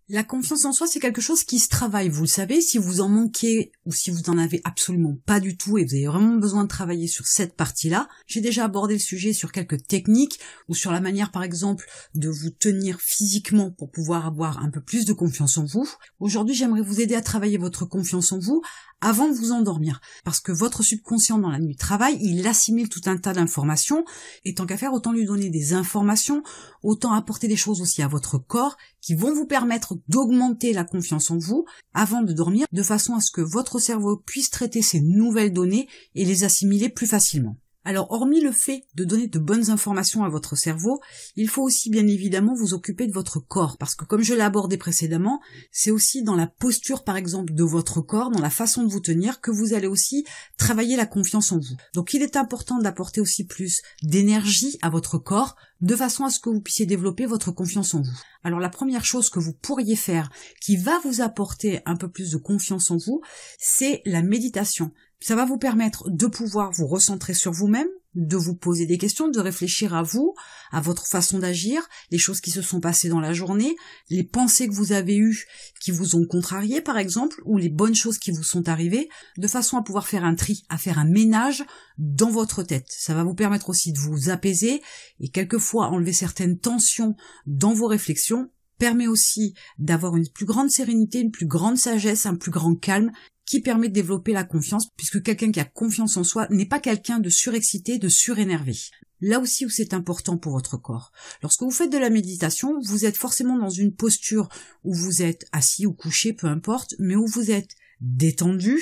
La confiance en soi, c'est quelque chose qui se travaille, vous le savez, si vous en manquez ou si vous en avez absolument pas du tout et vous avez vraiment besoin de travailler sur cette partie-là. J'ai déjà abordé le sujet sur quelques techniques ou sur la manière, par exemple, de vous tenir physiquement pour pouvoir avoir un peu plus de confiance en vous. Aujourd'hui, j'aimerais vous aider à travailler votre confiance en vous avant de vous endormir, parce que votre subconscient dans la nuit travaille, il assimile tout un tas d'informations, et tant qu'à faire, autant lui donner des informations, autant apporter des choses aussi à votre corps qui vont vous permettre d'augmenter la confiance en vous avant de dormir, de façon à ce que votre cerveau puisse traiter ces nouvelles données et les assimiler plus facilement. Alors, hormis le fait de donner de bonnes informations à votre cerveau, il faut aussi bien évidemment vous occuper de votre corps, parce que comme je l'ai abordé précédemment, c'est aussi dans la posture par exemple de votre corps, dans la façon de vous tenir, que vous allez aussi travailler la confiance en vous. Donc il est important d'apporter aussi plus d'énergie à votre corps, de façon à ce que vous puissiez développer votre confiance en vous. Alors la première chose que vous pourriez faire, qui va vous apporter un peu plus de confiance en vous, c'est la méditation. Ça va vous permettre de pouvoir vous recentrer sur vous-même, de vous poser des questions, de réfléchir à vous, à votre façon d'agir, les choses qui se sont passées dans la journée, les pensées que vous avez eues qui vous ont contrarié par exemple, ou les bonnes choses qui vous sont arrivées, de façon à pouvoir faire un tri, à faire un ménage dans votre tête. Ça va vous permettre aussi de vous apaiser et quelquefois enlever certaines tensions dans vos réflexions, permet aussi d'avoir une plus grande sérénité, une plus grande sagesse, un plus grand calme, qui permet de développer la confiance, puisque quelqu'un qui a confiance en soi n'est pas quelqu'un de surexcité, de surénervé. Là aussi où c'est important pour votre corps. Lorsque vous faites de la méditation, vous êtes forcément dans une posture où vous êtes assis ou couché, peu importe, mais où vous êtes détendu,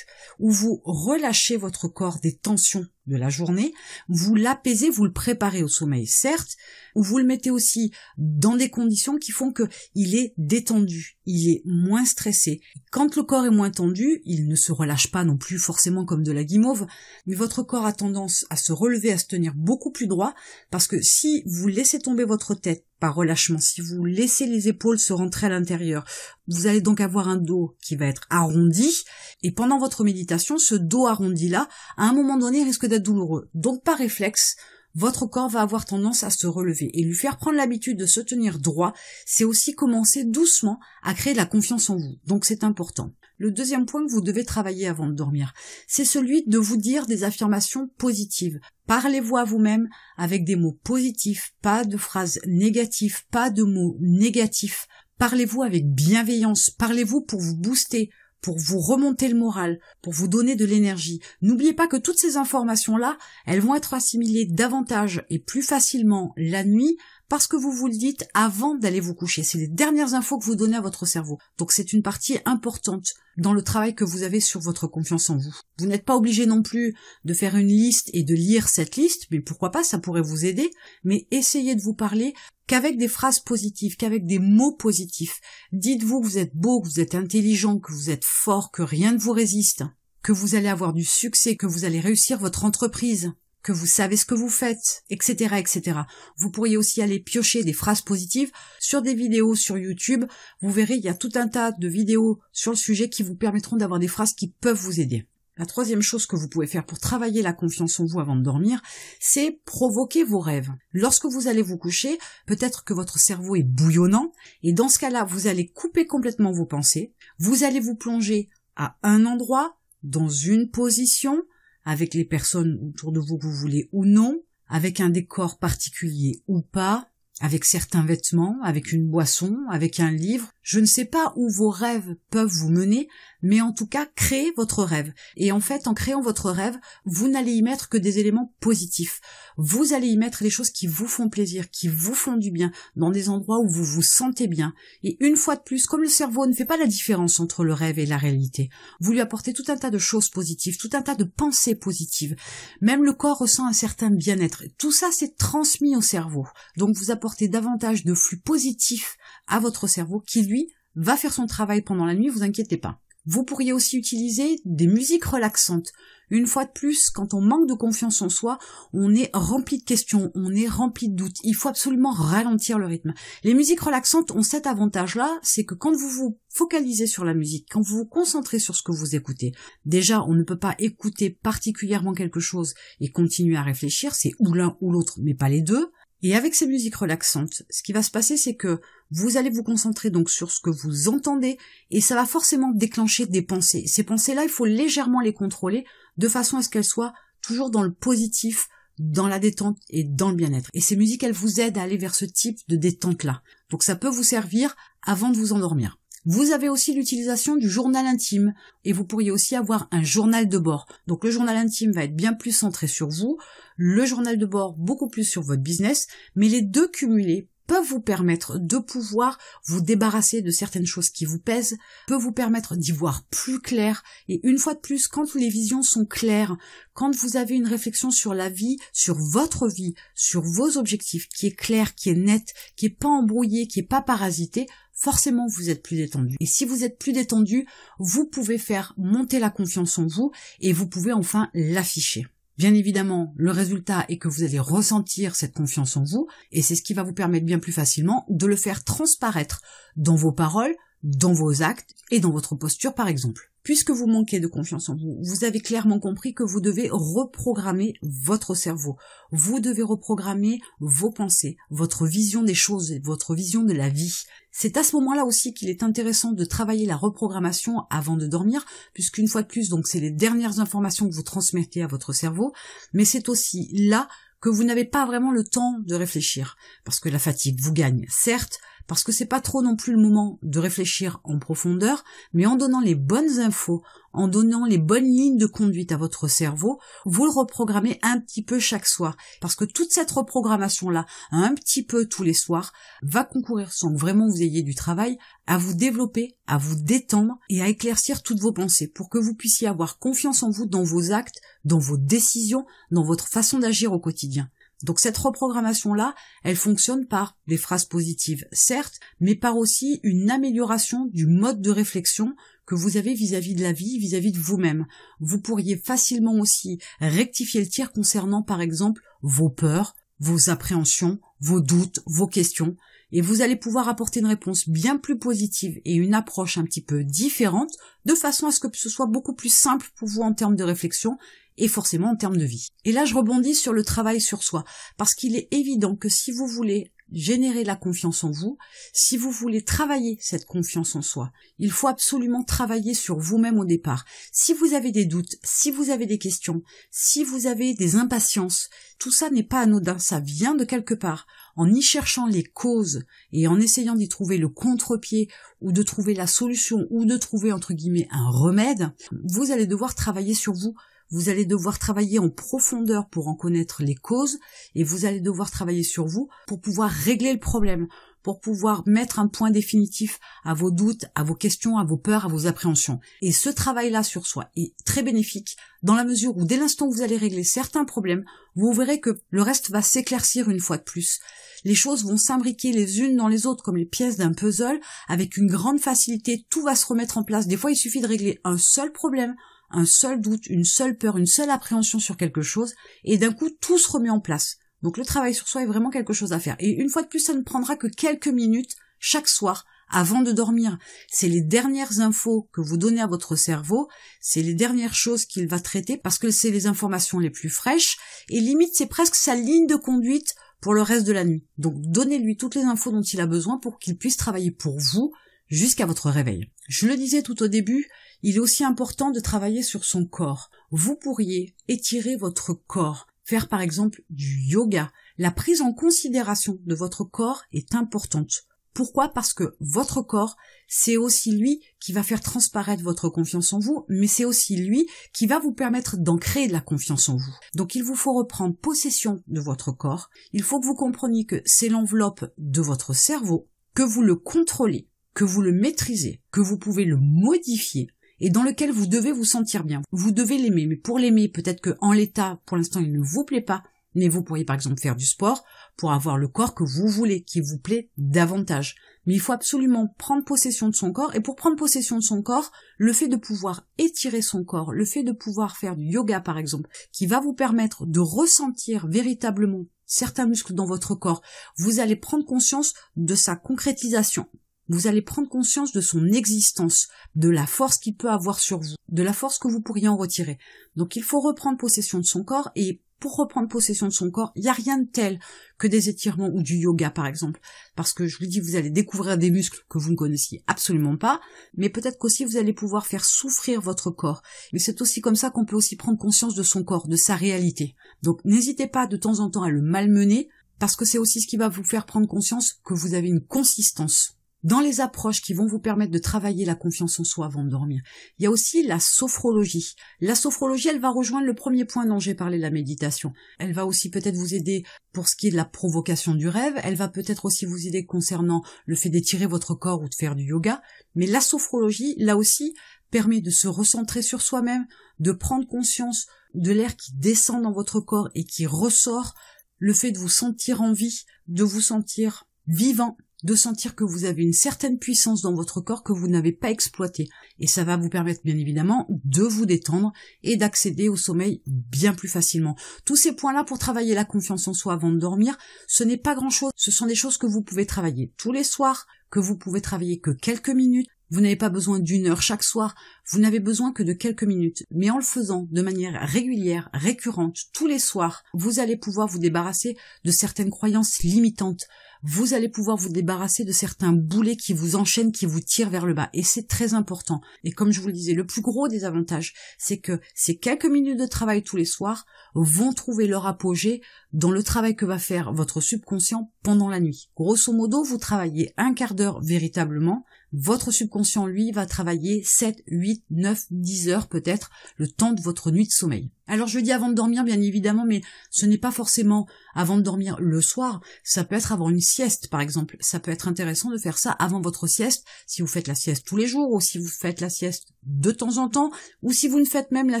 où vous relâchez votre corps des tensions de la journée, vous l'apaisez, vous le préparez au sommeil, certes, ou vous le mettez aussi dans des conditions qui font que il est détendu, il est moins stressé. Quand le corps est moins tendu, il ne se relâche pas non plus forcément comme de la guimauve, mais votre corps a tendance à se relever, à se tenir beaucoup plus droit, parce que si vous laissez tomber votre tête par relâchement, si vous laissez les épaules se rentrer à l'intérieur, vous allez donc avoir un dos qui va être arrondi, et pendant votre méditation, ce dos arrondi-là, à un moment donné, risque d'être douloureux. Donc par réflexe, votre corps va avoir tendance à se relever et lui faire prendre l'habitude de se tenir droit, c'est aussi commencer doucement à créer de la confiance en vous. Donc c'est important. Le deuxième point que vous devez travailler avant de dormir, c'est celui de vous dire des affirmations positives. Parlez-vous à vous-même avec des mots positifs, pas de phrases négatives, pas de mots négatifs. Parlez-vous avec bienveillance, parlez-vous pour vous booster, pour vous remonter le moral, pour vous donner de l'énergie. N'oubliez pas que toutes ces informations-là, elles vont être assimilées davantage et plus facilement la nuit parce que vous le dites avant d'aller vous coucher. C'est les dernières infos que vous donnez à votre cerveau. Donc c'est une partie importante dans le travail que vous avez sur votre confiance en vous. Vous n'êtes pas obligé non plus de faire une liste et de lire cette liste, mais pourquoi pas, ça pourrait vous aider, mais essayez de vous parler qu'avec des phrases positives, qu'avec des mots positifs. Dites-vous que vous êtes beau, que vous êtes intelligent, que vous êtes fort, que rien ne vous résiste, que vous allez avoir du succès, que vous allez réussir votre entreprise, que vous savez ce que vous faites, etc., etc. Vous pourriez aussi aller piocher des phrases positives sur des vidéos sur YouTube. Vous verrez, il y a tout un tas de vidéos sur le sujet qui vous permettront d'avoir des phrases qui peuvent vous aider. La troisième chose que vous pouvez faire pour travailler la confiance en vous avant de dormir, c'est provoquer vos rêves. Lorsque vous allez vous coucher, peut-être que votre cerveau est bouillonnant, et dans ce cas-là, vous allez couper complètement vos pensées, vous allez vous plonger à un endroit, dans une position, avec les personnes autour de vous que vous voulez ou non, avec un décor particulier ou pas, avec certains vêtements, avec une boisson, avec un livre. Je ne sais pas où vos rêves peuvent vous mener, mais en tout cas, créez votre rêve. Et en fait, en créant votre rêve, vous n'allez y mettre que des éléments positifs. Vous allez y mettre des choses qui vous font plaisir, qui vous font du bien, dans des endroits où vous vous sentez bien. Et une fois de plus, comme le cerveau ne fait pas la différence entre le rêve et la réalité, vous lui apportez tout un tas de choses positives, tout un tas de pensées positives. Même le corps ressent un certain bien-être. Tout ça, c'est transmis au cerveau. Donc vous apportez davantage de flux positifs à votre cerveau qui, lui, va faire son travail pendant la nuit, vous inquiétez pas. Vous pourriez aussi utiliser des musiques relaxantes. Une fois de plus, quand on manque de confiance en soi, on est rempli de questions, on est rempli de doutes. Il faut absolument ralentir le rythme. Les musiques relaxantes ont cet avantage-là, c'est que quand vous vous focalisez sur la musique, quand vous vous concentrez sur ce que vous écoutez, déjà, on ne peut pas écouter particulièrement quelque chose et continuer à réfléchir, c'est ou l'un ou l'autre, mais pas les deux. Et avec ces musiques relaxantes, ce qui va se passer, c'est que Vous allez vous concentrer donc sur ce que vous entendez et ça va forcément déclencher des pensées. Ces pensées-là, il faut légèrement les contrôler de façon à ce qu'elles soient toujours dans le positif, dans la détente et dans le bien-être. Et ces musiques, elles vous aident à aller vers ce type de détente-là. Donc ça peut vous servir avant de vous endormir. Vous avez aussi l'utilisation du journal intime et vous pourriez aussi avoir un journal de bord. Donc le journal intime va être bien plus centré sur vous, le journal de bord beaucoup plus sur votre business, mais les deux cumulés peuvent vous permettre de pouvoir vous débarrasser de certaines choses qui vous pèsent, peut vous permettre d'y voir plus clair, et une fois de plus, quand les visions sont claires, quand vous avez une réflexion sur la vie, sur votre vie, sur vos objectifs, qui est claire, qui est nette, qui est pas embrouillée, qui est pas parasitée, forcément vous êtes plus détendu. Et si vous êtes plus détendu, vous pouvez faire monter la confiance en vous, et vous pouvez enfin l'afficher. Bien évidemment, le résultat est que vous allez ressentir cette confiance en vous, et c'est ce qui va vous permettre bien plus facilement de le faire transparaître dans vos paroles, dans vos actes et dans votre posture par exemple. Puisque vous manquez de confiance en vous, vous avez clairement compris que vous devez reprogrammer votre cerveau. Vous devez reprogrammer vos pensées, votre vision des choses, votre vision de la vie. C'est à ce moment-là aussi qu'il est intéressant de travailler la reprogrammation avant de dormir, puisqu'une fois de plus, donc c'est les dernières informations que vous transmettez à votre cerveau, mais c'est aussi là que vous n'avez pas vraiment le temps de réfléchir, parce que la fatigue vous gagne, certes, parce que c'est pas trop non plus le moment de réfléchir en profondeur, mais en donnant les bonnes infos, en donnant les bonnes lignes de conduite à votre cerveau, vous le reprogrammez un petit peu chaque soir, parce que toute cette reprogrammation-là, un petit peu tous les soirs, va concourir, sans que vraiment vous ayez du travail, à vous développer, à vous détendre et à éclaircir toutes vos pensées, pour que vous puissiez avoir confiance en vous dans vos actes, dans vos décisions, dans votre façon d'agir au quotidien. Donc cette reprogrammation-là, elle fonctionne par des phrases positives, certes, mais par aussi une amélioration du mode de réflexion que vous avez vis-à-vis de la vie, vis-à-vis de vous-même. Vous pourriez facilement aussi rectifier le tir concernant, par exemple, vos peurs, vos appréhensions, vos doutes, vos questions, et vous allez pouvoir apporter une réponse bien plus positive et une approche un petit peu différente, de façon à ce que ce soit beaucoup plus simple pour vous en termes de réflexion, et forcément en termes de vie. Et là, je rebondis sur le travail sur soi, parce qu'il est évident que si vous voulez générer la confiance en vous, si vous voulez travailler cette confiance en soi, il faut absolument travailler sur vous-même au départ. Si vous avez des doutes, si vous avez des questions, si vous avez des impatiences, tout ça n'est pas anodin, ça vient de quelque part. En y cherchant les causes et en essayant d'y trouver le contre-pied ou de trouver la solution ou de trouver entre guillemets un remède, vous allez devoir travailler sur vous. Vous allez devoir travailler en profondeur pour en connaître les causes et vous allez devoir travailler sur vous pour pouvoir régler le problème, pour pouvoir mettre un point définitif à vos doutes, à vos questions, à vos peurs, à vos appréhensions. Et ce travail-là sur soi est très bénéfique dans la mesure où dès l'instant où vous allez régler certains problèmes, vous verrez que le reste va s'éclaircir une fois de plus. Les choses vont s'imbriquer les unes dans les autres comme les pièces d'un puzzle avec une grande facilité, tout va se remettre en place. Des fois, il suffit de régler un seul problème, un seul doute, une seule peur, une seule appréhension sur quelque chose, et d'un coup, tout se remet en place. Donc le travail sur soi est vraiment quelque chose à faire. Et une fois de plus, ça ne prendra que quelques minutes chaque soir, avant de dormir. C'est les dernières infos que vous donnez à votre cerveau, c'est les dernières choses qu'il va traiter, parce que c'est les informations les plus fraîches, et limite, c'est presque sa ligne de conduite pour le reste de la nuit. Donc donnez-lui toutes les infos dont il a besoin pour qu'il puisse travailler pour vous, jusqu'à votre réveil. Je le disais tout au début, il est aussi important de travailler sur son corps. Vous pourriez étirer votre corps, faire par exemple du yoga. La prise en considération de votre corps est importante. Pourquoi ? Parce que votre corps, c'est aussi lui qui va faire transparaître votre confiance en vous, mais c'est aussi lui qui va vous permettre d'ancrer de la confiance en vous. Donc il vous faut reprendre possession de votre corps. Il faut que vous compreniez que c'est l'enveloppe de votre cerveau, que vous le contrôlez, que vous le maîtrisez, que vous pouvez le modifier et dans lequel vous devez vous sentir bien. Vous devez l'aimer, mais pour l'aimer, peut-être que en l'état, pour l'instant, il ne vous plaît pas, mais vous pourriez par exemple faire du sport pour avoir le corps que vous voulez, qui vous plaît davantage. Mais il faut absolument prendre possession de son corps, et pour prendre possession de son corps, le fait de pouvoir étirer son corps, le fait de pouvoir faire du yoga par exemple, qui va vous permettre de ressentir véritablement certains muscles dans votre corps, vous allez prendre conscience de sa concrétisation. Vous allez prendre conscience de son existence, de la force qu'il peut avoir sur vous, de la force que vous pourriez en retirer. Donc il faut reprendre possession de son corps et pour reprendre possession de son corps, il n'y a rien de tel que des étirements ou du yoga par exemple. Parce que je vous dis, vous allez découvrir des muscles que vous ne connaissiez absolument pas, mais peut-être qu'aussi vous allez pouvoir faire souffrir votre corps. Mais c'est aussi comme ça qu'on peut aussi prendre conscience de son corps, de sa réalité. Donc n'hésitez pas de temps en temps à le malmener, parce que c'est aussi ce qui va vous faire prendre conscience que vous avez une consistance. Dans les approches qui vont vous permettre de travailler la confiance en soi avant de dormir, il y a aussi la sophrologie. La sophrologie, elle va rejoindre le premier point dont j'ai parlé, la méditation. Elle va aussi peut-être vous aider pour ce qui est de la provocation du rêve. Elle va peut-être aussi vous aider concernant le fait d'étirer votre corps ou de faire du yoga. Mais la sophrologie, là aussi, permet de se recentrer sur soi-même, de prendre conscience de l'air qui descend dans votre corps et qui ressort, le fait de vous sentir en vie, de vous sentir vivant, de sentir que vous avez une certaine puissance dans votre corps que vous n'avez pas exploitée. Et ça va vous permettre bien évidemment de vous détendre et d'accéder au sommeil bien plus facilement. Tous ces points-là pour travailler la confiance en soi avant de dormir, ce n'est pas grand-chose. Ce sont des choses que vous pouvez travailler tous les soirs, que vous pouvez travailler que quelques minutes. Vous n'avez pas besoin d'1 heure chaque soir, vous n'avez besoin que de quelques minutes. Mais en le faisant de manière régulière, récurrente, tous les soirs, vous allez pouvoir vous débarrasser de certaines croyances limitantes. Vous allez pouvoir vous débarrasser de certains boulets qui vous enchaînent, qui vous tirent vers le bas. Et c'est très important. Et comme je vous le disais, le plus gros des avantages, c'est que ces quelques minutes de travail tous les soirs vont trouver leur apogée dans le travail que va faire votre subconscient pendant la nuit. Grosso modo, vous travaillez 1/4 d'heure véritablement. Votre subconscient, lui, va travailler 7, 8, 9, 10 heures peut-être, le temps de votre nuit de sommeil. Alors je dis avant de dormir, bien évidemment, mais ce n'est pas forcément avant de dormir le soir, ça peut être avant une sieste par exemple. Ça peut être intéressant de faire ça avant votre sieste, si vous faites la sieste tous les jours, ou si vous faites la sieste de temps en temps, ou si vous ne faites même la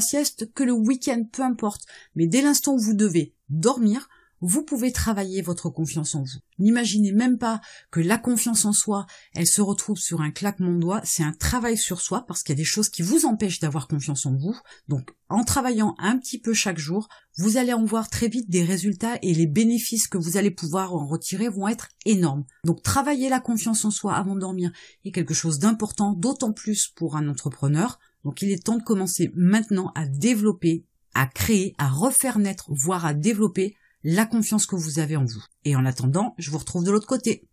sieste que le week-end, peu importe. Mais dès l'instant où vous devez dormir, vous pouvez travailler votre confiance en vous. N'imaginez même pas que la confiance en soi, elle se retrouve sur un claquement de doigts. C'est un travail sur soi parce qu'il y a des choses qui vous empêchent d'avoir confiance en vous. Donc, en travaillant un petit peu chaque jour, vous allez en voir très vite des résultats et les bénéfices que vous allez pouvoir en retirer vont être énormes. Donc, travailler la confiance en soi avant de dormir est quelque chose d'important, d'autant plus pour un entrepreneur. Donc, il est temps de commencer maintenant à développer, à créer, à refaire naître, voire à développer la confiance que vous avez en vous. Et en attendant, je vous retrouve de l'autre côté.